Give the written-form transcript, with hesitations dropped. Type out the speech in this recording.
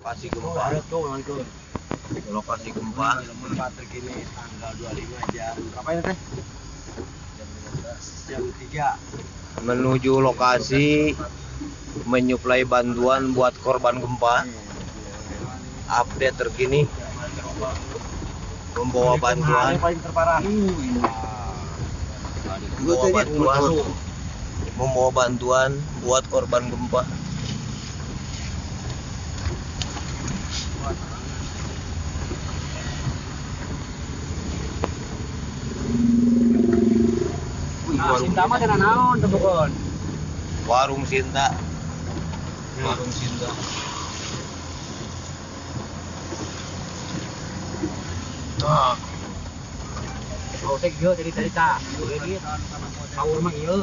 Lokasi gempa. Lokasi gempa. Gempa terkini tanggal 25 jam. Berapa ini teh? Jam 3. Menuju lokasi menyuplai bantuan buat korban gempa. Update terkini membawa bantuan. Membawa bantuan buat korban gempa. Sinta mah cenah naon teh bukan? Warung Sinta. Warung Sinta. Nah. Oh, teh ieu jadi cerita. Ieu sahur mah ieu.